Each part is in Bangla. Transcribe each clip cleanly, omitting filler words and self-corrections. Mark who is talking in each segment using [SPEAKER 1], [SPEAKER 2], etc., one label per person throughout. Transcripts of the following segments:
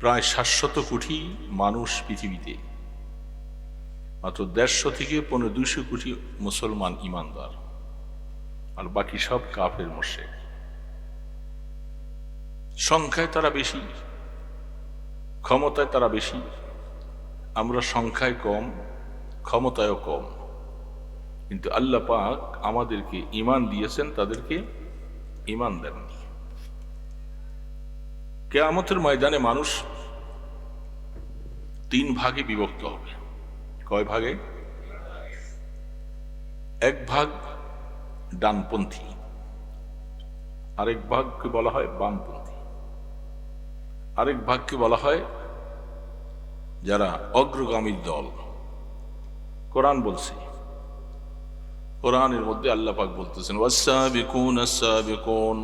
[SPEAKER 1] প্রায় 700 কোটি মানুষ পৃথিবীতে, মাত্র 150 থেকে 200 কোটি মুসলমান ইমানদার, আর বাকি সব কাফের মুশরিক। সংখ্যায় তারা বেশি, ক্ষমতায় তারা বেশি, আমরা সংখ্যায় কম, ক্ষমতায়ও কম, কিন্তু আল্লাহ পাক আমাদেরকে ঈমান দিয়েছেন, তাদেরকে ঈমান দেননি। কিয়ামতের ময়দানে মানুষ 3 ভাগে বিভক্ত হবে। কয় ভাগে? এক ভাগ ডানপন্থী, আরেক ভাগকে বলা হয় বামপন্থী, আরেক ভাগকে বলা হয় যারা অগ্রগামী দল। কোরআন বলছে, কোরআনের মধ্যে আল্লাহ পাক বলতেছেন ওয়াস-সাবিকুন আস-সাবিকুন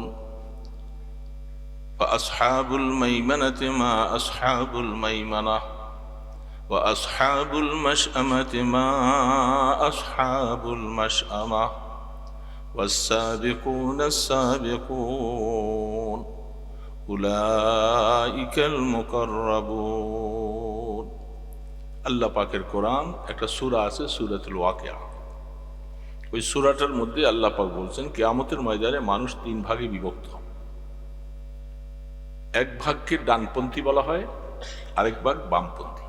[SPEAKER 1] ফাআসহাবুল মাইমানাতি মা আসহাবুল মাইমানাহ ওয়া আসহাবুল মাশআমাতি মা আসহাবুল মাশআমাহ ওয়াস-সাবিকুন আস-সাবিকুন উলাইকাল মুকাররাবুন। আল্লাহ পাকের কোরআন একটা সূরা আছে, সূরাতুল ওয়াকিয়া। ওই সূরাটার মধ্যে আল্লাহ পাক বলছেন কিয়ামতের ময়দানে মানুষ 3 ভাগে বিভক্ত। এক ভাগকে ডানপন্থী বলা হয়, আরেক ভাগ বামপন্থী।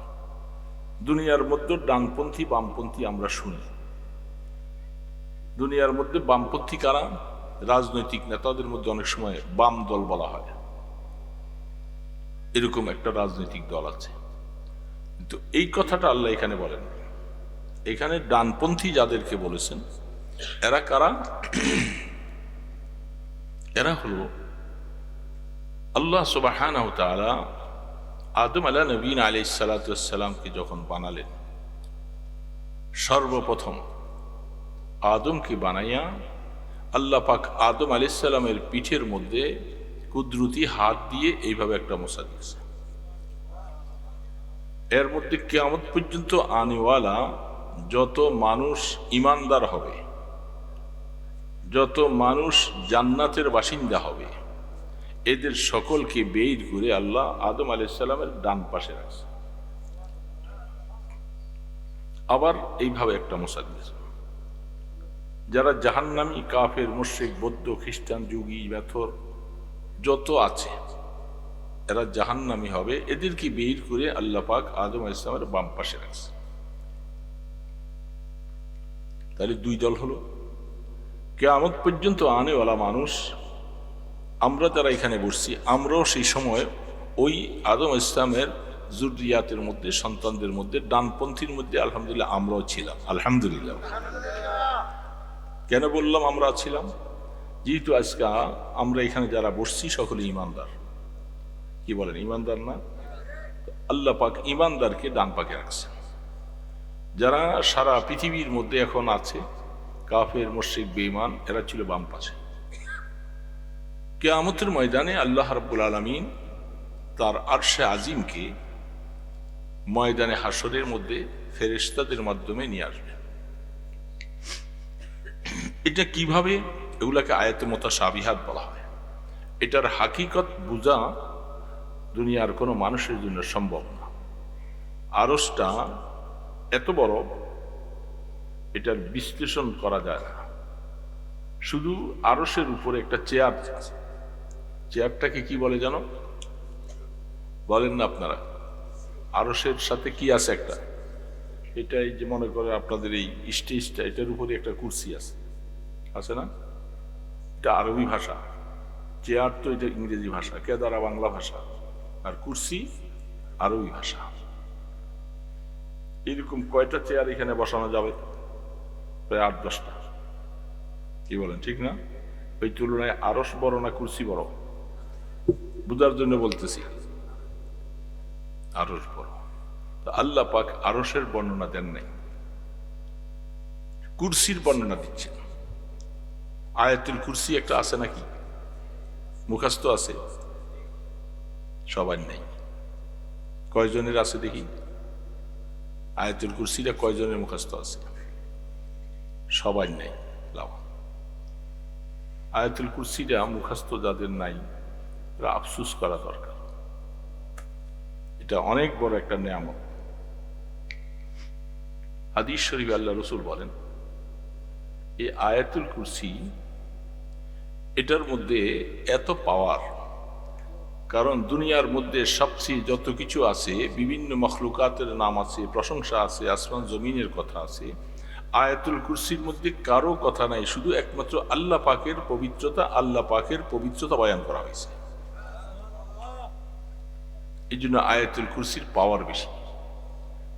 [SPEAKER 1] দুনিয়ার মধ্যে ডানপন্থী বামপন্থী আমরা শুনি। দুনিয়ার মধ্যে বামপন্থী কারা? রাজনৈতিক নেতাদের মধ্যে অনেক সময় বাম দল বলা হয়, এরকম একটা রাজনৈতিক দল আছে। কিন্তু এই কথাটা আল্লাহ এখানে বলেন। এখানে ডানপন্থী যাদেরকে বলেছেন এরা কারা? এরা হলো আল্লাহ সুবহানাহু ওয়া তাআলা আদম আলাইহিস সালাতু ওয়াস সালামকে যখন বানালেন, সর্বপ্রথম আদমকে বানাইয়া আল্লাহ পাক আদম আলাইহিস সালামের পিঠের মধ্যে কুদরতি হাত দিয়ে এইভাবে একটা মোছা দিয়েছে। এর মধ্যে কিয়ামত পর্যন্ত আনেওয়ালা যত মানুষ ইমানদার হবে, যত মানুষ জান্নাতের বাসিন্দা হবে, এদের সকলকে বের করে আল্লাহ আদম আলাইহিস সালামের ডান পাশে রাখছে। আবার এইভাবে একটা মোছা দিয়েছে। যারা জাহান্নামী, কাফের, মুশরিক, বৌদ্ধ, খ্রিস্টান, যোগী, মেথর যত আছে এরা জাহান্নামী হবে, এদেরকে বের করে আল্লাহ পাক আদম আলাইহিস সালামের বাম পাশে রাখছে। তাহলে 2 দল হলো। কিয়ামত পর্যন্ত আনেওয়ালা মানুষ, আমরা যারা এখানে বসছি, আমরাও সেই সময় ওই আদম ইসলামের যুররিয়াতের মধ্যে, সন্তানদের মধ্যে, ডানপন্থীর মধ্যে আলহামদুলিল্লাহ আমরাও ছিলাম। আলহামদুলিল্লাহ। কেন বললাম আমরা ছিলাম? যেহেতু আজকে আমরা এখানে যারা বসছি সকলে ইমানদার। কি বলেন, ইমানদার না? আল্লাহ পাক ইমানদারকে ডান পাকে রাখছেন। যারা সারা পৃথিবীর মধ্যে এখন আছে কাফের, মুশরিক, বেঈমান, এরা ছিল বাম পাশে। কিয়ামতের ময়দানে আল্লাহ রাব্বুল আলামিন তার আরশে আজিমকে ময়দানে হাসরের মধ্যে ফেরেশতাদের মাধ্যমে নিয়ে আসবে। এটা কিভাবে? এগুলাকে আয়াতে মুতাশাবিহাত বলা হয়। এটার হাকিকত বোঝা দুনিয়ার কোনো মানুষের জন্য সম্ভব না। আরশটা এত বড়, এটার বিশ্লেষণ করা যায় না। শুধু আরশের উপরে একটা চেয়ার আছে। চেয়ারটাকে কি বলে জানো? বলেন না আপনারা? আরশের সাথে কি আছে একটা? এটাই যে মনে করে আপনাদের এই স্টেজটা, এটার উপরে একটা কুরসি আছে, আছে না? এটা আরবি ভাষা। চেয়ার তো এটা ইংরেজি ভাষা, কেদারা বাংলা ভাষা, আর কুরসি আরবি ভাষা। এরকম কয়টা চেয়ার এখানে বসানো যাবে? প্রায় 8-10টা। কি বলেন, ঠিক না? ওই তুলনায় আরশ বড় না কুরসি বড়? বুঝার জন্য বলতেছি, আরশ বড়। তো আল্লাহ পাক আরশের বর্ণনা দেন নাই, কুরসির বর্ণনা দিচ্ছেন। আয়াতুল কুরসি একটা আছে নাকি? মুখস্থ আছে? সবার নেই। কয়জনের আছে দেখি? আয়াতুল কুরসিটা কয়জনের মুখস্থ আছে? সবার নেই। লাভ, আয়াতুল কুরসিটা মুখস্থ যাদের নাই তারা আফসোস করা দরকার। এটা অনেক বড় একটা নিয়ামত। হাদিস শরীফে আল্লাহ রসুল বলেন, এই আয়াতুল কুরসি এটার মধ্যে এত পাওয়ার, কারণ দুনিয়ার মধ্যে সবচেয়ে যত কিছু আছে, বিভিন্ন মখলুকাতের নাম আছে, প্রশংসা আছে, আসমান জমিনের কথা আছে, আয়াতুল কুরসির মধ্যে কারো কথা নাই, শুধু একমাত্র আল্লাহ পাকের পবিত্রতা, আল্লাহ পাকের পবিত্রতা বয়ান করা হয়েছে। এই জন্য আয়াতুল কুরসির পাওয়ার বেশি।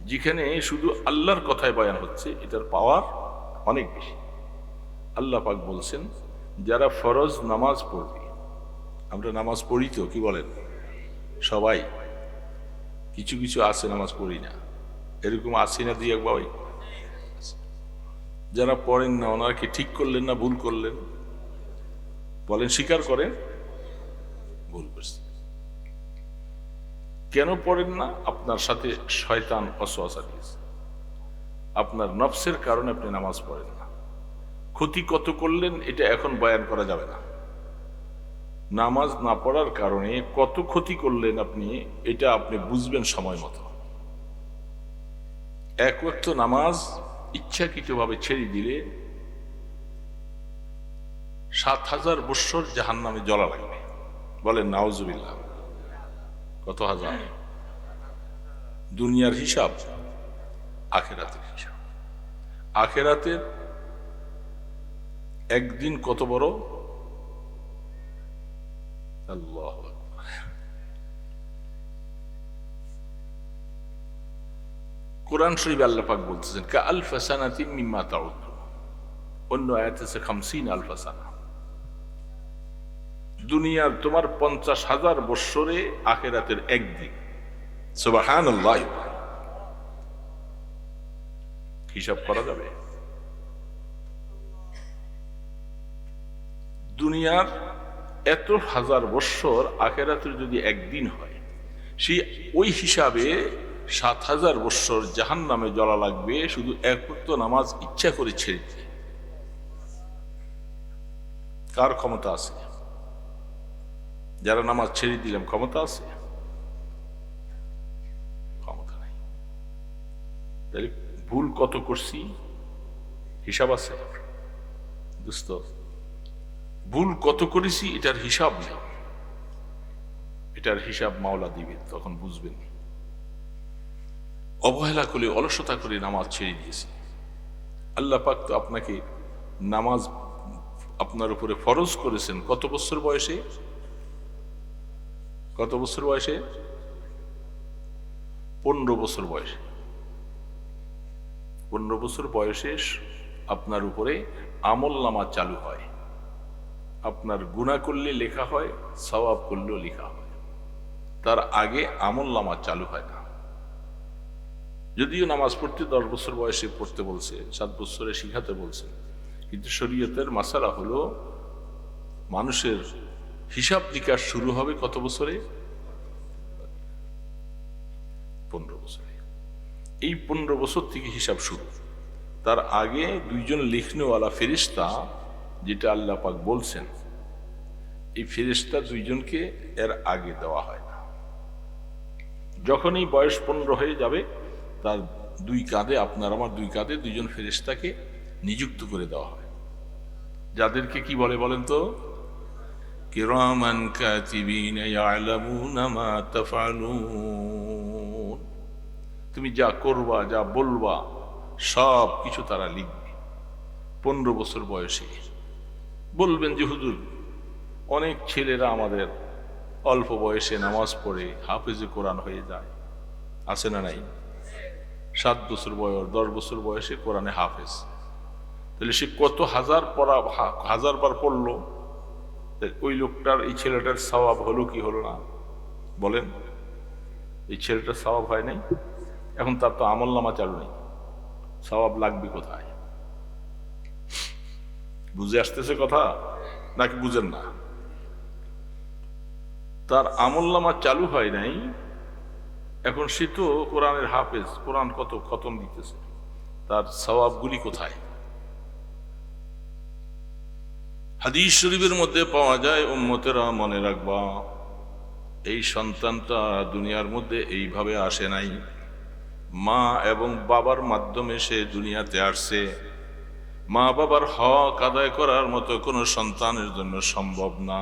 [SPEAKER 1] যেখানে শুধু আল্লাহর কথায় বয়ান হচ্ছে, এটার পাওয়ার অনেক বেশি। আল্লাহ পাক বলছেন, যারা ফরজ নামাজ পড়বে, আমরা নামাজ পড়ি তো, কি বলেন সবাই? কিছু কিছু আছে নামাজ পড়ি না, এরকম আসি না দুই এক বাবাই? যারা পড়েন না, ওনারা কি ঠিক করলেন না ভুল করলেন? বলেন, স্বীকার করেন ভুল করছে। কেন পড়েন না? আপনার সাথে শয়তান ওয়াসওয়াসা দিয়েছে, আপনার নফসের কারণে আপনি নামাজ পড়েন না। ক্ষতি কত করলেন এটা এখন বয়ান করা যাবে না। নামাজ না পড়ার কারণে কত ক্ষতি করলেন আপনি, এটা আপনি বুঝবেন সময় মতো। এক ওয়াক্ত নামাজ ইচ্ছাকৃতভাবে ছেড়ে দিলে ৭,০০০ বৎসর জাহান্নামে জ্বলা লাগবে। বলেন নাউজুবিল্লাহ। কত হাজার? দুনিয়ার হিসাব, আখেরাতের হিসাব। আখেরাতের একদিন কত বড়! আল্লাহু আকবার। কোরআন শরীফে আল্লাহ পাক বলতেছেন, কাআলফি সানাতিন মিম্মা তাউদ্দুন। অন্য আয়াতে আছে ৫০,০০০ সানা। দুনিয়ার তোমার ৫০,০০০ বৎসরে, আখেরাতের একদিন। সুবহানাল্লাহ। হিসাব করা যাবে? দুনিয়ার এত হাজার বৎসর, আখেরাতের যদি একদিন হয়, সেই ওই হিসাবে ৭,০০০ বৎসর জাহান্নামে জ্বলা লাগবে, শুধু এক ওয়াক্ত নামাজ ইচ্ছা করে ছেড়ে দিয়ে। কার ক্ষমতা আছে? যারা নামাজ ছেড়ে দিলাম, ক্ষমতা আছে? ক্ষমতা নাই। তাহলে ভুল কত করছি হিসাব আছে দোস্ত? ভুল কত করেছি এটার হিসাব নেই, এটার হিসাব মাওলা দিবে, তখন বুঝবেন। অবহেলা করে, অলসতা করে নামাজ ছেড়ে দিয়েছি। আল্লাহ পাক তো আপনাকে নামাজ আপনার উপরে ফরজ করেছেন কত বছর বয়সে? কত বছর বয়সে? ১৫ বছর বয়সে। ১৫ বছর বয়সে আপনার উপরে আমল নামা চালু হয়। আপনার গুনাহ করলে লেখা হয়, সওয়াব করলেও লেখা হয়। তার আগে আমল নামা চালু হয় না। যদিও নামাজ পড়তে ১০ বছর বয়সে পড়তে বলছে, ৭ বছরে শিখাতে বলছে, কিন্তু শরীয়তের মাসালা হলো মানুষের হিসাব নিকাশ শুরু হবে কত বছরে? ১৫ বছরে। এই ১৫ বছর থেকে হিসাব শুরু। তার আগে দুইজন লিখনেওয়ালা ফেরেশতা, যেটা আল্লাহ পাক বলছেন, এই ফেরেশতা দুইজনকে এর আগে দেওয়া হয় না। যখনই বয়স ১৫ হয়ে যাবে, তার দুই কাঁধে, আপনার আমার দুই কাঁধে দুইজন ফেরেশতাকে নিযুক্ত করে দেওয়া হয়, যাদেরকে কি বলে বলেন তো? কিরামান কাতিবিন ইয়ালামুনা মা তাফআলুন। তুমি যা করবা, যা বলবা, সব কিছু তারা লিখবে। ১৫ বছর বয়সে বলবেন যে হুজুর, অনেক ছেলেরা আমাদের অল্প বয়সে নামাজ পড়ে হাফেজে কোরআন হয়ে যায়, আছে না নাই? ৭ বছর বয়স, ১০ বছর বয়সে কোরআনে হাফেজ। তাহলে সে কত হাজার পড়া, হাজার বার পড়লো। ওই লোকটার, এই ছেলেটার সওয়াব হলো কি হলো না বলেন? এই ছেলেটার সওয়াব হয় নাই। এখন তার তো আমল নামা চালু নেই, সওয়াব লাগবে কোথায়? বুঝে আসতেছে কথা নাকি বুঝেন না? তার আমল নামা চালু হয় নাই, এখন সে তো কোরআনের হাফেজ, কোরআন কত খতম দিতেছে, তার সওয়াবগুলি কোথায়? হাদিস শরীফের মধ্যে পাওয়া যায়, উম্মতেরা মনে রাখবা, এই সন্তানটা দুনিয়ার মধ্যে এইভাবে আসে নাই, মা এবং বাবার মাধ্যমে সে দুনিয়াতে আসছে। মা বাবার হক আদায় করার মতো কোনো সন্তানের জন্য সম্ভব না।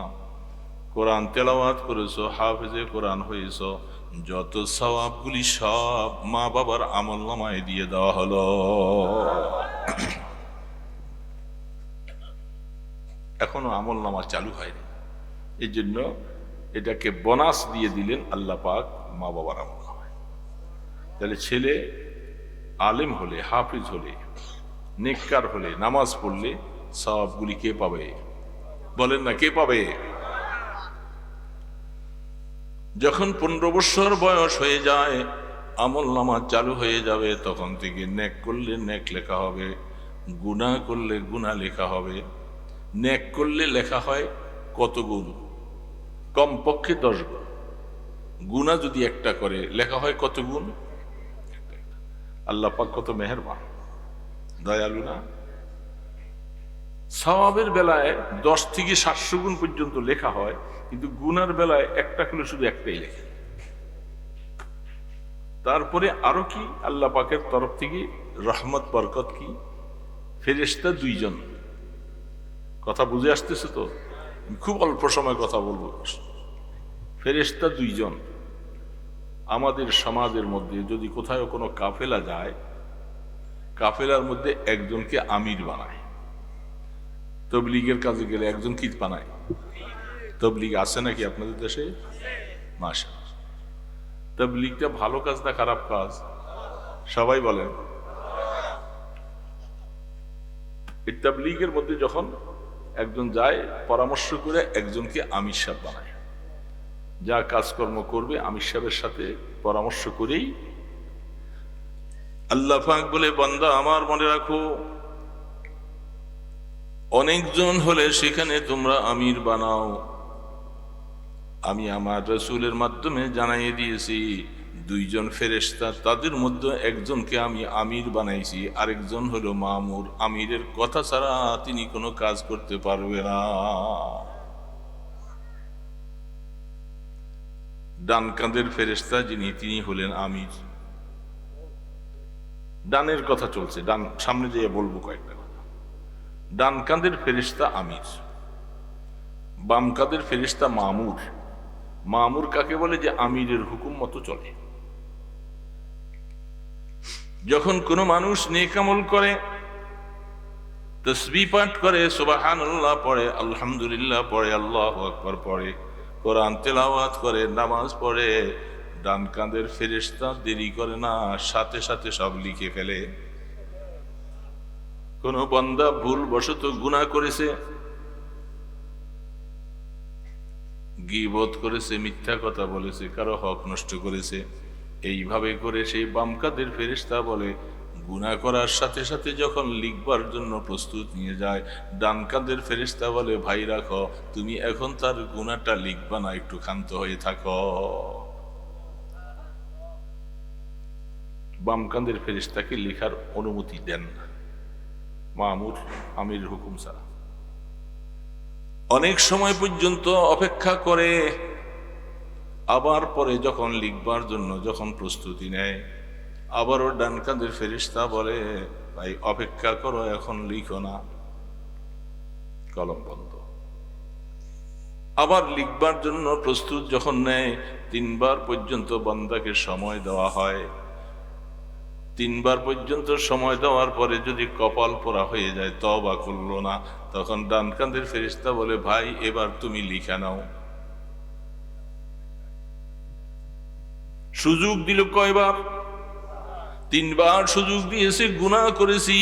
[SPEAKER 1] কোরআন তেলাওয়াত করেছো, হাফেজে কোরআন হয়েছ, যত সওয়াবগুলি সব মা বাবার আমলনামায় দিয়ে দেওয়া হলো। এখনো আমলনামা চালু হয়নি, এই জন্য এটাকে বোনাস দিয়ে দিলেন আল্লাহ পাক মা বাবার আমলনামায়। তাহলে ছেলে আলেম হলে, হাফিজ হলে, নেককার হলে, নামাজ পড়লে সওয়াবগুলি কে পাবে? বলেন না, কে পাবে? যখন 15 বছর বয়স হয়ে যায়, আমলনামা চালু হয়ে যাবে, তখন থেকে নেক করলে নেক লেখা হবে, গুনাহ করলে গুনাহ লেখা হবে। নেক করলে লেখা হয় কত গুণ? কমপক্ষে 10 গুণ। গুনাহ যদি একটা করে লেখা হয় কত গুণ? আল্লাহ পাক কত মেহেরবান, দয়ালু না? সওয়াবের বেলায় 10 থেকে 700 গুণ পর্যন্ত লেখা হয়, কিন্তু গুনার বেলায় একটা হলে শুধু একটাই লেখে। তারপরে আরো কি আল্লাহ পাকের তরফ থেকে রহমত বরকত কি? ফেরেশতা 2 জন। কথা বুঝে আসতেছে তো? খুব অল্প সময় কথা বলবো। ফেরেশতা 2 জন। আমাদের সমাজের মধ্যে যদি কোথাও কোনো কাফেলা যায়, কাফেলার মধ্যে একজনকে আমির বানায়। তবলিগের কাজে গেলে একজন কি বানায়? তবলিগ আছে নাকি আপনাদের দেশে? মাশাআল্লাহ। তবলিগটা ভালো কাজ না খারাপ কাজ? সবাই বলেন। এই তবলিগের মধ্যে যখন একজন যায়, পরামর্শ করে একজনকে আমির সাহেব বানায়। যা কাজকর্ম করবে আমির সাহেবের সাথে পরামর্শ করেই। আল্লাহ পাক বলে, বান্দা আমার মনে রাখো, অনেকজন হলে সেখানে তোমরা আমির বানাও। আমি আমার রাসূলের মাধ্যমে জানাইয়ে দিয়েছি 2 জন ফেরেশতা, তাদের মধ্যে একজনকে আমি আমির বানাইছি, আরেকজন হলো মামুর। আমিরের কথা ছাড়া তিনি কোনো কাজ করতে পারবে না। ডান কাঁধের ফেরেশতা যিনি, তিনি হলেন আমির। ডানের কথা চলছে, ডান সামনে যেয়ে বলবো কয়েকটা কথা। ডান কাঁধের ফেরেশতা আমির, বাম কাঁধের ফেরেশতা মামুর। মামুর কাকে বলে? যে আমিরের হুকুম মতো চলে। যখন কোনো মানুষ নেক আমল করে, তাসবিহ পাঠ করে, সুবহানাল্লাহ পড়ে, আলহামদুলিল্লাহ পড়ে, আল্লাহু আকবার পড়ে, কোরআন তেলাওয়াত করে, নামাজ পড়ে, ডান কাঁধের ফেরেশতা দেরি করে না, সাথে সাথে সব লিখে ফেলে। কোন বান্দা ভুল বশত গুনাহ করেছে, গীবত করেছে, মিথ্যা কথা বলেছে, কারো হক নষ্ট করেছে, এইভাবে করে সেই বাম কাঁধের ফেরেশতা বলে, গুনাহ করার সাথে সাথে যখন লিখবার জন্য প্রস্তুত নিয়ে যায়, ডান কাঁধের ফেরেশতা বলে, ভাই রাখো, তুমি এখন তার গুনাহটা লিখবা না, একটু ক্ষান্ত হয়ে থাকো। বাম কাঁধের ফেরেশতাকে লেখার অনুমতি দেন না মামুর, আমির হুকুম ছাড়া। অনেক সময় পর্যন্ত অপেক্ষা করে, আবার পরে যখন লিখবার জন্য যখন প্রস্তুতি নেয়, আবারও ডান কাঁধের ফেরেশতা বলে, ভাই অপেক্ষা করো, এখন লিখো না, কলম বন্ধ। আবার লিখবার জন্য প্রস্তুত যখন নেয়, 3 বার পর্যন্ত বান্দাকে সময় দেওয়া হয়। 3 বার পর্যন্ত সময় দেওয়ার পরে যদি কপাল পোড়া হয়ে যায়, তওবা করলো না, তখন ডান কাঁধের ফেরেশতা বলে, ভাই এবার তুমি লিখা নাও। সুযোগ দিল কয়বার? 3 বার সুযোগ দিয়েছে। গুনাহ করেছি,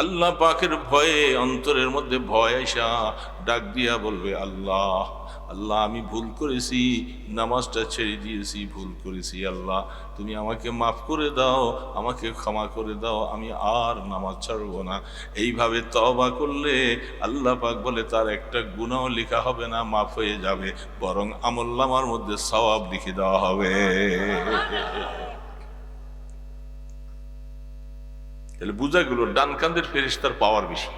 [SPEAKER 1] আল্লাহ পাকের ভয়ে, অন্তরের মধ্যে ভয় আইসা ডাক দিয়া বলবে, আল্লাহ আল্লাহ আমি ভুল করেছি, নামাজটা ছেড়ে দিয়েছি, ভুল করেছি, আল্লাহ তুমি আমাকে মাফ করে দাও, আমাকে ক্ষমা করে দাও, আমি আর নামাজ ছাড়বো না। এইভাবে তওবা করলে আল্লাহ পাক বলে, তার একটা গুনাহ লেখা হবে না, মাফ হয়ে যাবে, বরং আমলনামার মধ্যে সওয়াব লিখে দেওয়া হবে। তাহলে বুঝা গেল ডান কাঁধের ফেরেশতার পাওয়ার বেশি।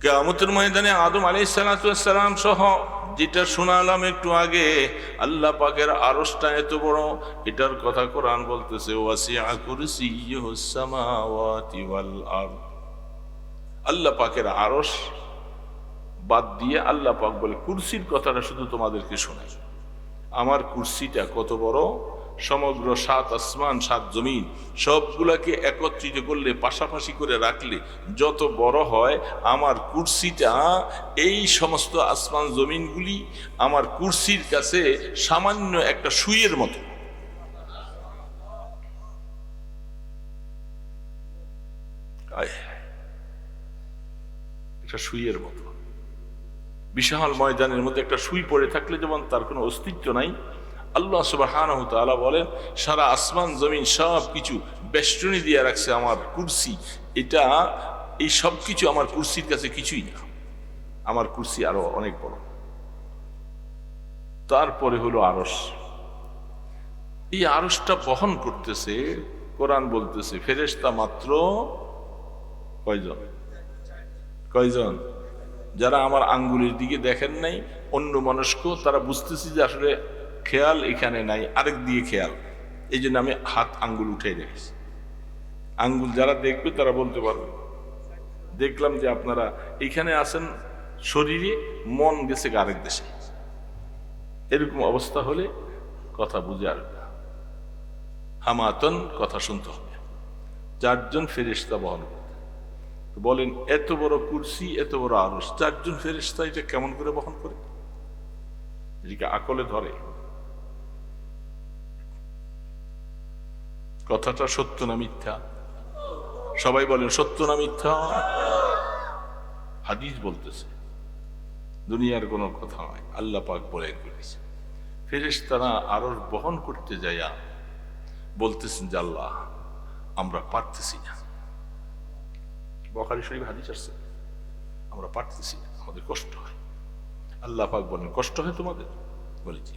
[SPEAKER 1] কিয়ামতের ময়দানে আদম আলাইহিস সালাম সহ যেটা শোনালাম একটু আগে, আল্লাহ পাকের আরশটা এত বড়, এটার কথা কোরআন বলতেছে ওয়াসিআ কুরসিয়্যুহুস সামাওয়াতি ওয়াল আরদ। আল্লাহ পাকের আরশ বাদ দিয়ে আল্লাহ পাক বলে কুরসির কথাটা শুধু তোমাদেরকে শোনাই। আমার কুরসিটা কত বড়, সমগ্র 7 আসমান 7 জমিন সবগুলাকে একত্রিত করলে, পাশাপাশি করে রাখলে যত বড় হয়, আমার কুরসিটা এই সমস্ত আসমান জমিনগুলি আমার কুরসির কাছে সামান্য একটা সুইয়ের মতো। একটা সুইয়ের মতো, বিশাল ময়দানের মধ্যে একটা সুই পড়ে থাকলে যেমন তার কোনো অস্তিত্ব নাই, আল্লাহ সুবহানাহু ওয়া তাআলা বলেন সারা আসমান জমিন সব কিছু বেষ্টনী দিয়ে রাখছে আমার কুরসি। এটা এই সব কিছু আমার কুরসির কাছে কিছুই না, আমার কুরসি আরো অনেক বড়। তারপরে হলো আরশ। এই আরশটা বহন করতেছে, কোরআন বলতেছে ফেরেশতা মাত্র কয়জন? কয়জন? যারা আমার আঙ্গুলের দিকে দেখেন নাই, অন্য মনস্ক, তারা বুঝতেছি যে আসলে খেয়াল এখানে নাই, আরেক দিয়ে খেয়াল, এই জন্য আমি হাত আঙ্গুল উঠে রেখেছি। আঙ্গুল যারা দেখবে তারা বলতে পারবে দেখলাম যে আপনারা এখানে আছেন শরীরে, মন গেছে আরেক দেশে। এরকম অবস্থা হলে কথা বুঝে আসবে, হামাতন কথা শুনতে হবে। 4 জন ফেরেশতা বহন করতে। বলেন এত বড় কুরসি, এত বড় আরশ, 4 জন ফেরেশতা এটা কেমন করে বহন করে? এদিকে আকলে ধরে? কথাটা সত্য না মিথ্যা? সবাই বলেন সত্য না মিথ্যা? হাদিস বলতেছে, দুনিয়ার কোনো কথা নয়, আল্লাহ পাক বলে করেছে। ফেরেশতারা আরশ বহন করতে যাইয়া বলতেছেন যে আল্লাহ আমরা পারতেছি না। বুখারী শরীফ হাদিস আছে, আমরা পারতেছি না, আমাদের কষ্ট হয়। আল্লাহ পাক বলেন কষ্ট হয় তোমাদের? বলে জি।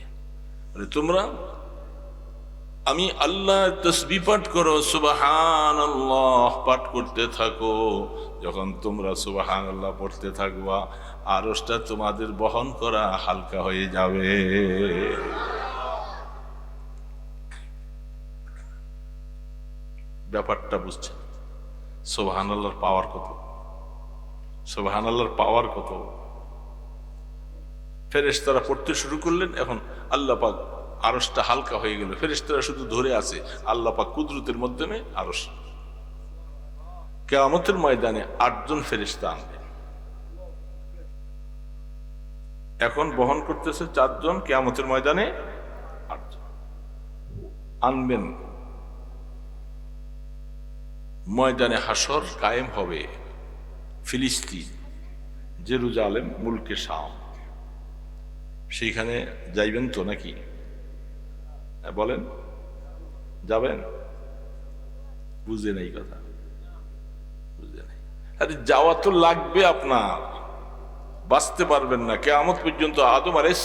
[SPEAKER 1] বলে তোমরা আমি আল্লাহ তাসবিহ পাঠ করো, সুবহানাল্লাহ পাঠ করতে থাকো। যখন তোমরা সুবহানাল্লাহ পড়তে থাকবা, আরশটা তোমাদের বহন করা হালকা হয়ে যাবে। ব্যাপারটা বুঝছেন? সুবহানাল্লাহর পাওয়ার কত, সুবহানাল্লাহর পাওয়ার কত। ফেরেশতারা পড়তে শুরু করলেন, এখন আল্লাহ পাক আরশটা হালকা হয়ে গেল, ফেরেশতারা শুধু ধরে আছে, আল্লাহ পাক কুদরতের মাধ্যমে আরশ। কিয়ামতের ময়দানে 8 জন ফেরেশতা আনবেন। এখন বহন করতেছে 4 জন, কিয়ামতের ময়দানে 8 জন আনবেন। ময়দানে হাসর কায়েম হবে ফিলিস্তিন, জেরুজালেম, মুলকে শাম। সেইখানে যাইবেন তো নাকি? বলেন যাবেন? বুঝে নাই কথা, বুঝে নাই। আরে যাওয়া তো লাগবে, আপনার বাঁচতে পারবেন না কিয়ামত পর্যন্ত। আদম আলাইহিস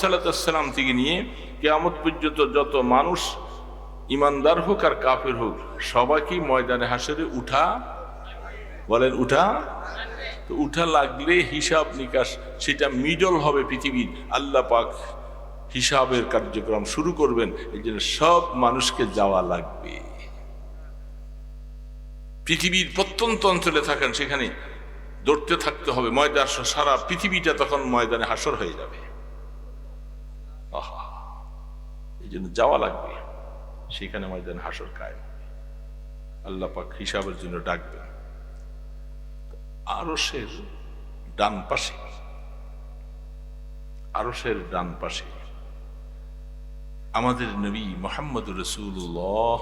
[SPEAKER 1] সালাম থেকে নিয়ে কিয়ামত পর্যন্ত যত মানুষ, ইমানদার হোক আর কাফের হোক, সবাইকে ময়দানে হাসরে উঠা, বলেন উঠা। তো উঠা লাগলে হিসাব নিকাশ সেটা মিডল হবে পৃথিবীর। আল্লাহ পাক হিসাবের কার্যক্রম শুরু করবেন, এই জন্য সব মানুষকে যাওয়া লাগবে। পৃথিবীর প্রত্যন্ত অঞ্চলে থাকেন, সেখানে দৌড়তে থাকতে হবে ময়দান, সারা পৃথিবীটা তখন ময়দানে হাসর হয়ে যাবে। এই জন্য যাওয়া লাগবে, সেখানে ময়দানে হাসর কায়েম হবে। আল্লাহ পাক হিসাবের জন্য ডাকবেন। আরশের ডান পাশে, আরশের ডান পাশে আমাদের নবী মুহাম্মদুর রাসূলুল্লাহ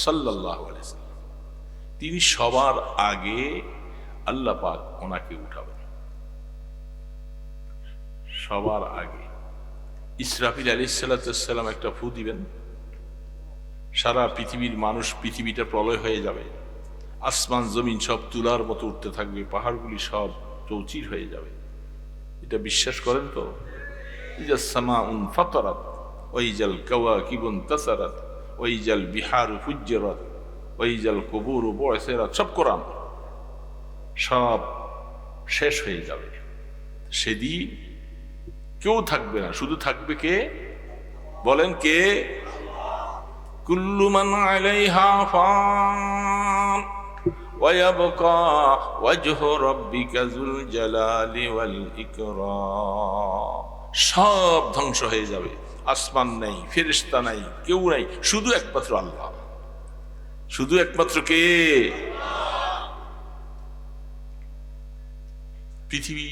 [SPEAKER 1] সাল্লাল্লাহু আলাইহি ওয়াসাল্লাম, তিনি সবার আগে আল্লাহ পাক ওনাকে উঠাবেন। সবার আগে ইসরাফিল আলাইহিস সালাম একটা ফু দিবেন, সারা পৃথিবীর মানুষ, পৃথিবীটা প্রলয় হয়ে যাবে, আসমান জমিন সব তুলার মতো উঠতে থাকবে, পাহাড়গুলি সব চৌচির হয়ে যাবে। এটা বিশ্বাস করেন তো? ইজাস সামাউন ফাতারাত ওয়াইজাল কাওয়াকিবুন তাসারাত ওয়াইজাল বিহারু ফুজ্জিরাত ওয়াইজাল কুবুরু বু'সিরাত, সব কোরআন, সব শেষ হয়ে যাবে। সেদিন কেউ থাকবে না, শুধু থাকবে কে বলেন? কে? কুল্লু মান আলাইহা ফান ওয়া ইয়াবকা ওয়াজহু রাব্বিকা যুল জালালি ওয়াল ইকরাম। সব ধ্বংস হয়ে যাবে, আসমান নাই, ফেরেশতা নাই, কেউ নাই, শুধু একমাত্র আল্লাহ। শুধু একমাত্র কে? পৃথিবী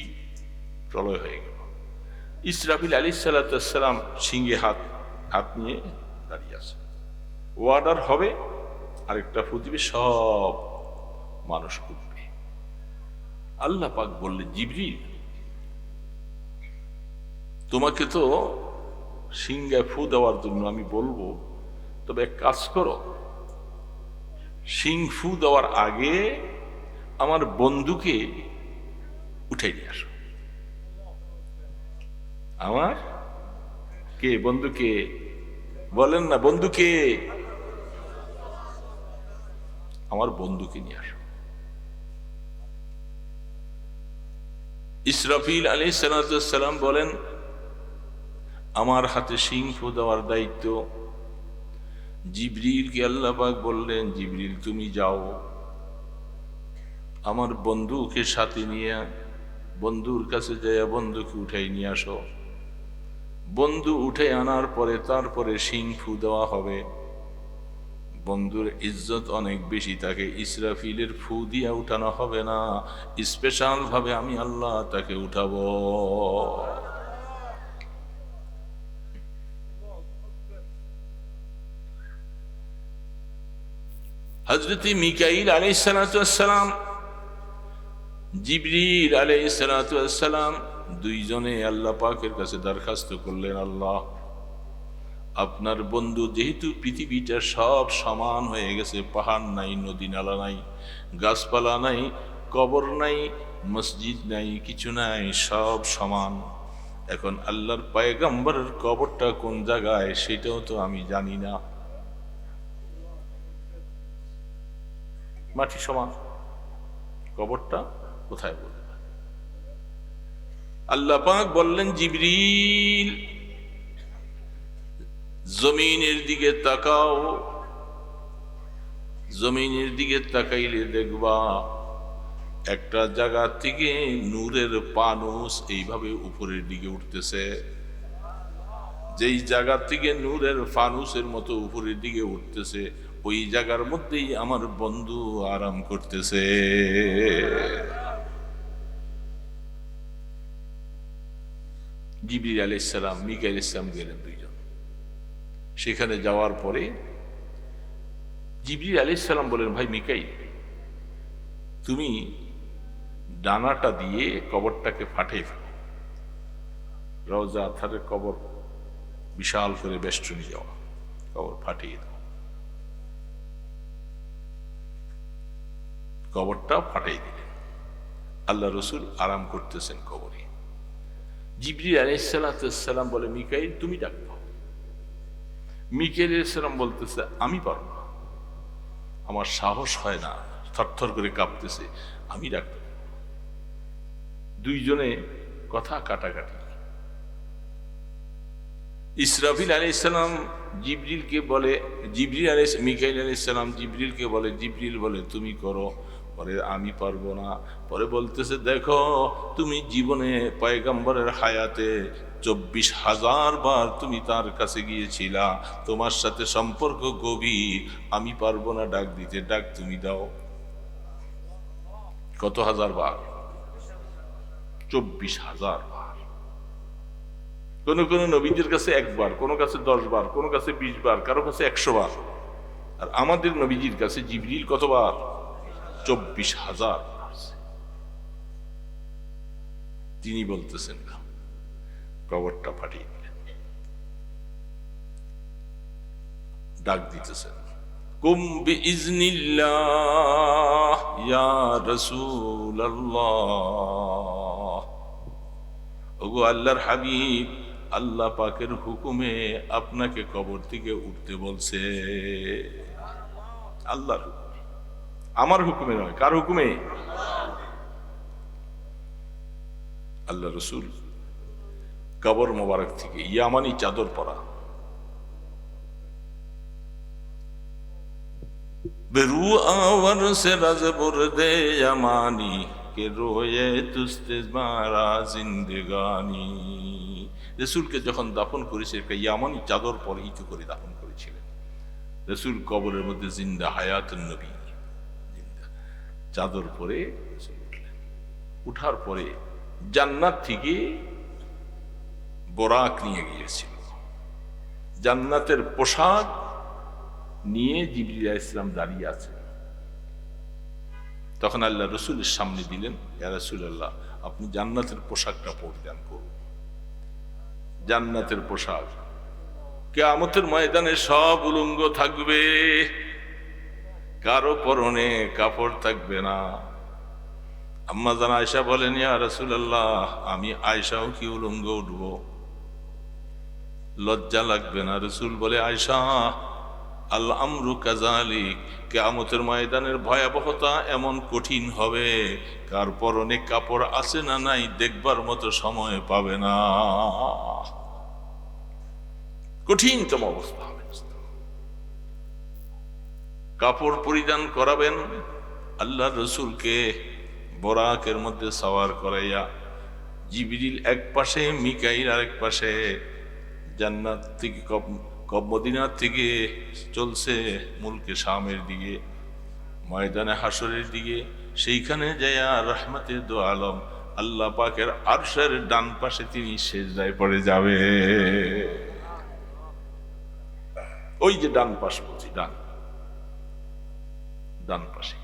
[SPEAKER 1] প্রলয় হয়ে গেল। ইসরাফিল আলাইহিস সালাম সিংহে হাত নিয়ে দাঁড়িয়ে আছে। ওয়ার্ডার হবে, আরেকটা ফু দিবে, সব মানুষ উঠবে। আল্লাহ পাক বললেন, জিবরিল তোমাকে তো সিংহে ফু দেওয়ার জন্য আমি বলবো, তবে এক কাজ করো, সিং ফু দেওয়ার আগে আমার বন্ধুকে উঠাই নিয়ে আসো। আমার কে? বন্ধুকে বলেন না, বন্ধুকে? আমার বন্ধুকে নিয়ে আসো। ইসরাফিল আলাইহিস সালাম বলেন, আমার হাতে সিং ফু দেওয়ার দায়িত্ব জিবরিলকে আল্লাহ পাক বললেন, জিবরিল তুমি যাও, আমার বন্ধুকে সাথে নিয়ে বন্ধুর কাছে যাইয়া বন্ধুকে উঠাই নিয়ে আসো। বন্ধু উঠে আনার পরে তারপরে সিং ফু দেওয়া হবে। বন্ধুর ইজ্জত অনেক বেশি, তাকে ইসরাফিলের ফু দিয়া উঠানো হবে না, স্পেশাল ভাবে আমি আল্লাহ তাকে উঠাবো। হযরত মিকাইল আলাইহিস সালাম, জিবরিল আলাইহিস সালাম দুইজনে আল্লাহ পাকের কাছে দরখাস্ত করলেন, আল্লাহ আপনার বন্ধু যেহেতু পৃথিবীটা সব সমান হয়ে গেছে, পাহাড় নাই, নদী নালা নাই, গাছপালা নাই, কবর নাই, মসজিদ নাই, কিছু নাই, সব সমান। এখন আল্লাহর পয়গম্বরের কবরটা কোন জায়গায় সেটাও তো আমি জানি না। মাটি সমান, কবরটা কোথায় বলবে? আল্লাহ পাক বললেন, জিবরিল জমিনের দিকে তাকাও, জমিনের দিকে তাকাইলে দেখবা একটা জায়গা থেকে নূরের পানুস এইভাবে উপরের দিকে উঠতেছে। যেই জায়গা থেকে নূরের ফানুসের মতো উপরের দিকে উঠতেছে, ওই জায়গার মধ্যেই আমার বন্ধু আরাম করতেছে। জিবরিল আলাইহিস সালাম, মিকাইল আলাইহিস সালাম গেলেন দুইজন। সেখানে যাওয়ার পরে জিবরিল আলাইহিস সালাম বলেন, ভাই মিকাইল, তুমি ডানাটা দিয়ে কবরটাকে ফাটিয়ে ফেলো। রওজা আথারের কবর বিশাল করে বেষ্টনী যাওয়া, কবর ফাটিয়ে দাও। কবরটা ফাটাই দিলেন। আল্লাহ রসুল আরাম করতেছেন কবরে। জিবরিল আলাইহিস সালাম বলে, মিকাইল তুমি ডাকবো। মিকাইল আলাইহিস সালাম বলতেছে, আমি পারবো না, আমার সাহস হয় না, থরথর করে কাঁপতেছে, আমি ডাকবো। দুইজনে কথা কাটাকাটি। ইসরাফিল আলাইহিস সালাম জিবরিলকে বলে, মিকাইল আলাইহিস সালাম জিবরিলকে বলে, জিবরিল বলে তুমি করো। পরে আমি পারবো না। পরে বলতেছে, দেখো তুমি জীবনে পয়গম্বরের হায়াতে 24,000 বার তুমি তার কাছে গিয়েছিলা, তোমার সাথে সম্পর্ক গভীর, আমি পারবো না ডাক দিতে, ডাক তুমি দাও। কত হাজার বার? 24,000 বার। কোন কোন নবীদের কাছে একবার, কোন কাছে 10 বার, কোন কাছে 20 বার, কারো কাছে 100 বার। আর আমাদের নবীজির কাছে জিবরিল কতবার? 24,000 বার। তিনি বলতেছেন, কবরটা ফাটিয়ে দিলেন, ডাক দিতেছেন, কুম বিইজনিল্লাহ ইয়া রাসূলুল্লাহ। ওগো আল্লাহর হাবিব, আল্লাহ পাকের হুকুমে আপনাকে কবর থেকে উঠতে বলছে। আল্লাহর হুকুমে, আমার হুকুমে নয়। কার হুকুমে? আল্লাহ রসুল কবর মোবারক থেকে ইয়ামানি চাদর পরা। বেরু আওয়ার সে রাজবুর দে ইয়ামানি কে রোয়ে তুস্তে মারা জিন্দেগানি। রসুলকে যখন দাফন করেছে একটা ইয়ামানি চাদর পরিহিত করে দাফন করেছিলেন। রসুল কবরের মধ্যে জিন্দা হায়াতুন নবী, চাদর পরে উঠার পরে জান্নাত থেকে বোরাক নিয়ে গিয়েছিল, জান্নাতের পোশাক নিয়ে জিবরিল আলাইহিস সালাম দাঁড়িয়ে আছে। তখন আল্লাহ রসুলের সামনে দিলেন, ইয়া রাসূলুল্লাহ, আপনি জান্নাতের পোশাকটা পরিধান করুন। জান্নাতের পোশাক কিয়ামতের ময়দানে সব উলঙ্গ থাকবে, কারো পরনে কাপড় থাকবে না। আম্মা জান আয়েশা বলেন, ইয়া রাসূলুল্লাহ, আমি আয়েশাও কি উলঙ্গ উঠব? লজ্জা লাগবে না? রসুল বলে, আয়েশা, আল আমরু কাযালিক, কিয়ামতের ময়দানের ভয়াবহতা এমন কঠিন হবে, কার পরনে কাপড় আছে না নাই দেখবার মতো সময় পাবে না। কঠিনতম অবস্থা হবে। কাপড় পরিধান করাবেন, আল্লাহ রসুলকে বোরাকের মধ্যে সওয়ার করাইয়া, জিবরিল এক পাশে, মিকাইল আরেক পাশে, জান্নাত থেকে মদিনার থেকে চলছে মুলকে শামের দিকে, ময়দানে হাসরের দিকে। সেইখানে যাইয়া রহমতের দো আলম আল্লাহ পাকের আরশের ডান পাশে তিনি সেজদায় পড়ে যাবে। ওই যে ডান পাশ বলছি, ডান পাশে।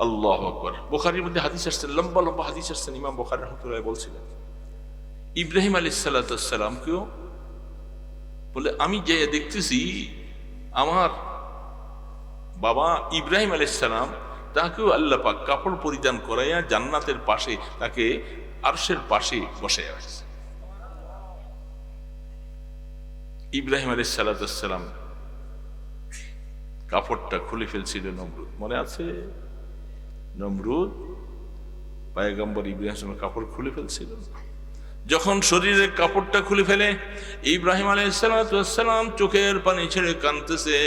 [SPEAKER 1] আল্লাহু আকবার। বুখারীর মধ্যে হাদিস আসছে, লম্বা লম্বা হাদিস আসছে। ইমাম বুখারী রাহমাতুল্লাহ বলছিলেন, ইব্রাহিম আলাইহিস সালাম কেউ বলে, আমি যে দেখতেছি আমার বাবা ইব্রাহিম আলাইহিস সালাম, তাকেও আল্লাহ পাক কাপড় পরিধান করাইয়া জান্নাতের পাশে, তাকে আরশের পাশে বসাইয়া রাখছে। ইব্রাহিম আলাইহিস সালাম কাপড়টা খুলে ফেলছিল নমরুদ, মনে আছে? নমরুদ পয়গম্বর ইব্রাহিমের কাপড় খুলে ফেলছিল। যখন শরীরের কাপড়টা খুলে ফেলে, ইব্রাহিম আলাইহিস সালাম চোখের পানি ছেড়ে কাঁদতেছে।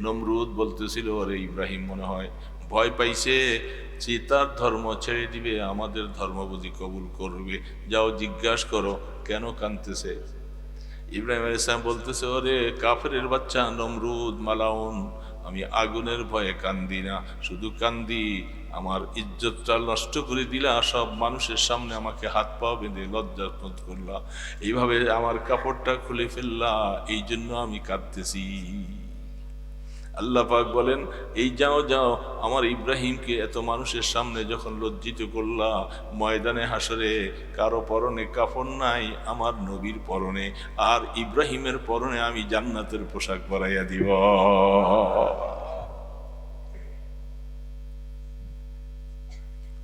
[SPEAKER 1] নমরুদ বলতেছিল, আরে ইব্রাহিম মনে হয় ভয় পাইছে, যে তার ধর্ম ছেড়ে দিবে, আমাদের ধর্ম বুঝি কবুল করবে, যাও জিজ্ঞাসা করো কেন কাঁদতেছে। ইব্রাহিম আলাইহিস সালাম বলতেছে, ওরে কাফেরের বাচ্চা নমরুদ মালাউন, আমি আগুনের ভয়ে কান্দি না, শুধু কান্দি আমার ইজ্জতটা নষ্ট করে দিলা, সব মানুষের সামনে আমাকে হাত পা বেঁধে লজ্জাবোধ করলা, এইভাবে আমার কাপড়টা খুলে ফেললা, এই জন্য আমি কাঁদতেছি। আল্লাহ পাক বলেন, এই যাও যাও, আমার ইব্রাহিমকে এত মানুষের সামনে যখন লজ্জিত করলা, ময়দানে হাসরে কারো পরনে কাফন নাই, আমার নবীর পরনে আর ইব্রাহিমের পরনে আমি জান্নাতের পোশাক পরাইয়া দিব।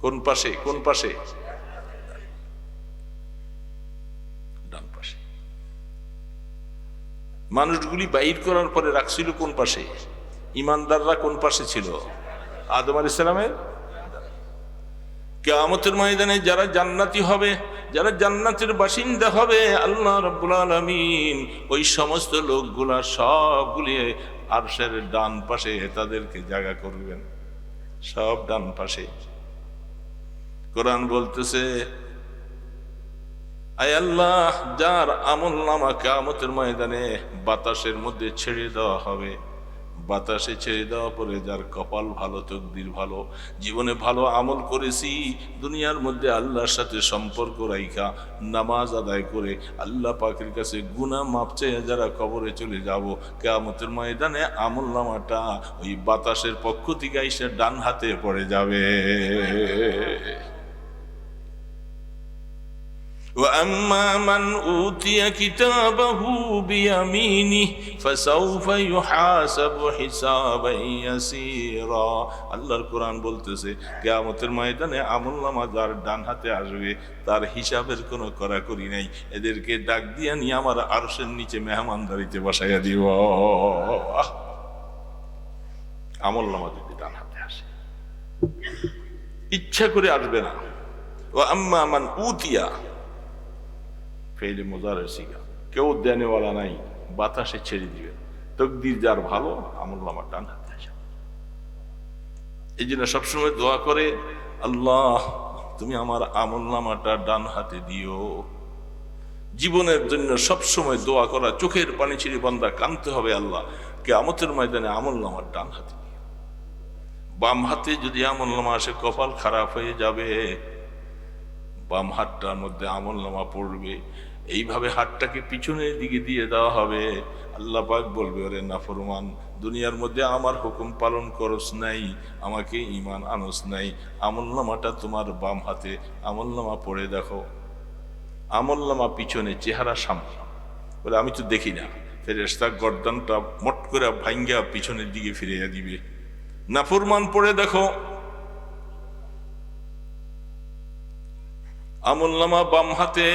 [SPEAKER 1] কোন পাশে? কোন পাশে? ডান পাশে। মানুষগুলি বাইর করার পরে রাখছিল কোন পাশে? ইমানদাররা কোন পাশে ছিল? আদম আলাইহিস সালামের। কিয়ামতের ময়দানে যারা জান্নাতি হবে, যারা জান্নাতের বাসিন্দা হবে, আল্লাহ রাব্বুল আলামিন ওই সমস্ত লোকগুলা সবগুলি আরশের ডান পাশে তাদেরকে জায়গা করবেন, সব ডান পাশে। কোরআন বলতেছে, আয় আল্লাহ, যার আমলনামা কিয়ামতের ময়দানে বাতাসের মধ্যে ছেড়ে দেওয়া হবে, বাতাসে ছেড়ে দেওয়া পরে যার কপাল ভালো, তকদির ভালো, জীবনে ভালো আমল করেছি, দুনিয়ার মধ্যে আল্লাহর সাথে সম্পর্ক রাইখা নামাজ আদায় করে আল্লাহ পাকের কাছে গুনাহ মাপ চেয়ে যারা কবরে চলে যাব, কিয়ামতের ময়দানে আমলনামাটা ওই বাতাসের পক্ষ থেকে এসে ডান হাতে পড়ে যাবে। وَأَمَّا مَنْ أُوتِيَ كِتَابَهُ بِيَمِينِهِ فَسَوْفَ يُحَاسَبُ حِسَابًا يَسِيرًا। আল্লাহর কোরআন বলতেছে, কিয়ামতের ময়দানে আমলনামা যার ডান হাতে আসবে, তার হিসাবের কোনো কড়াকড়ি নাই, এদেরকে ডাক দিয়া নিয়ে আমার আরশের নিচে মেহমানদারিতে বসাইয়া দিব। আমলনামা যদি ডান হাতে আসে, ইচ্ছা করে আসবে না, ওয়া আম্মা মান উতিয়া ফেইলে মুজারে সিগা, কেউ দেনেওয়ালা নাই, বাতাসে ছেড়ে দিবে। তকদির যার ভালো, আমলনামা ডান হাতে আসে। এই জন্য সবসময় দোয়া করে, আল্লাহ তুমি আমার আমলনামাটা ডান হাতে দিও। জীবনের জন্য সবসময় দোয়া করা, চোখের পানি ছিঁড়ে বান্দা কাঁদতে হবে, আল্লাহ কিয়ামতের ময়দানে আমলনামার ডান হাতে দিও। বাম হাতে যদি আমলনামা আসে কপাল খারাপ হয়ে যাবে, বাম হাতটার মধ্যে আমলনামা পড়বে, এইভাবে হাতটাকে পিছনের দিকে দিয়ে দেওয়া হবে। আল্লাহ পাক বলবে, ওরে নাফরমান, দুনিয়ার মধ্যে আমার হুকুম পালন করস নাই, আমাকে ঈমান আনস নাই, আমলনামাটা তোমার বাম হাতে, আমলনামা পড়ে দেখো। আমলনামা পিছনে, চেহারা সামনে। বলে আমি তো দেখি না। ফেরেশতা গর্দানটা মট করে ভাঙ্গা পিছনের দিকে ফিরিয়ে দিবে। নাফরমান পড়ে দেখো, আমলনামা বাম হাতে,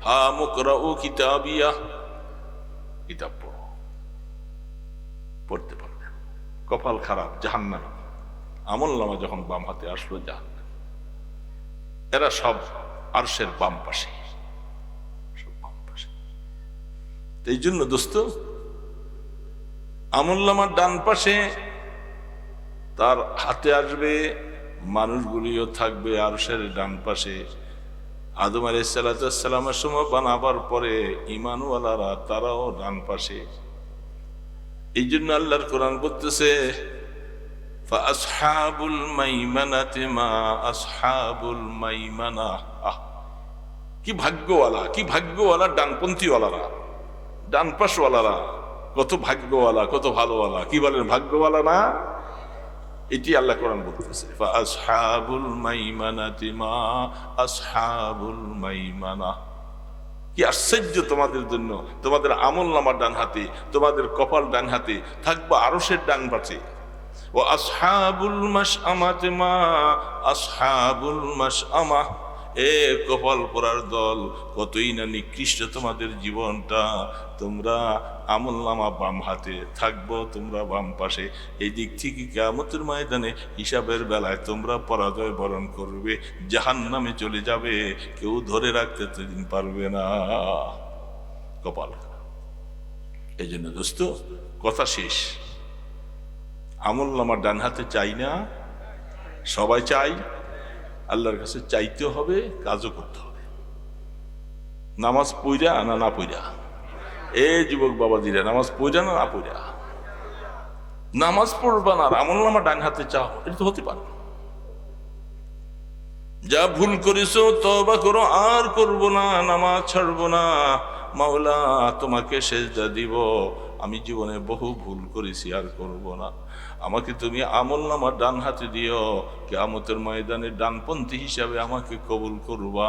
[SPEAKER 1] হা মুকরাউ কিতাবিয়া, কিতাব পড়ো, পড়তে পারবে। কপাল খারাপ, জাহান্নামী। আমলনামা যখন বাম হাতে আসলো, জাহান্নামী। এরা সব আরশের বাম পাশে, সব বাম পাশে। এই জন্য দোস্ত, আমলনামার ডান পাশে তার হাতে আসবে, মানুষগুলিও থাকবে আরশের ডান পাশে। আদম আলাইহিস সালামের সময় বানাবার পরে ঈমানওয়ালারা তারাও ডান পাশে। এই জন্য আল্লাহর কোরআন বলতেছে, ফাআসহাবুল মাইমানাতি মা আসহাবুল মাইমানা। কি ভাগ্যওয়ালা, কি ভাগ্যওয়ালা ডানপন্থীওয়ালারা, ডান পাশওয়ালারা, কত ভাগ্যওয়ালা, কত ভালোওয়ালা। কি বলেন, ভাগ্যওয়ালা না? এটি আল্লাহ কোরআন বলতেছে, ফাআসহাবুল মাইমানাতি মা আসহাবুল মাইমানা। কি আশ্চর্য তোমাদের জন্য, তোমাদের আমলনামা ডান হাতে, তোমাদের কপাল ডান হাতে, থাকবা আরশের ডান পাশে। ও আসহাবুল মাশআমাতি মা আসহাবুল মাশআমা। এ কপাল পরার দল, কতই না নিকৃষ্ট তোমাদের জীবনটা। তোমরা আমলনামা বাম হাতে, থাকবো তোমরা বাম পাশে। এই দিক থেকে কিয়ামতের ময়দানে হিসাবের বেলায় তোমরা পরাজয় বরণ করবে, জাহান্নামে চলে যাবে, কেউ ধরে রাখতে সেদিন পারবে না। কপাল। এই জন্য দোস্ত, কথা শেষ। আমলনামা ডান হাতে চাই না? সবাই চাই। আল্লাহর কাছে চাইতে হবে, কাজও করতে হবে। নামাজ পইরা না না পইরা? এ যুবক বাবাজিরা, নামাজ পইরা না না পইরা? নামাজ পড়বা না, আমলনামা ডান হাতে চাও, এটা তো হতে পারে। যা ভুল করেছো তওবা করো, আর করবো না, নামাজ ছাড়বো না, মাওলা তোমাকে সেজদা দিব, আমি জীবনে বহু ভুল করেছি, আর করব না, আমাকে তুমি আমলনামা ডান হাতে দিও, কিয়ামতের ময়দানে ডানপন্থী হিসাবে আমাকে কবুল করবা,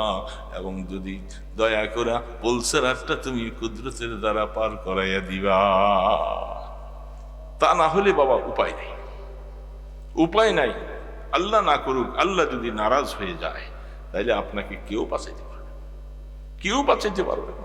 [SPEAKER 1] এবং যদি দয়া করে পুলসেরাতটা তুমি কুদরতের দ্বারা পার করাইয়া দিবা। তা না হলে বাবা উপায় নেই, উপায় নাই। আল্লাহ না করুক, আল্লাহ যদি নারাজ হয়ে যায়, তাইলে আপনাকে কেউ বাঁচাইতে পারবে, কেউ বাঁচাইতে পারবে না।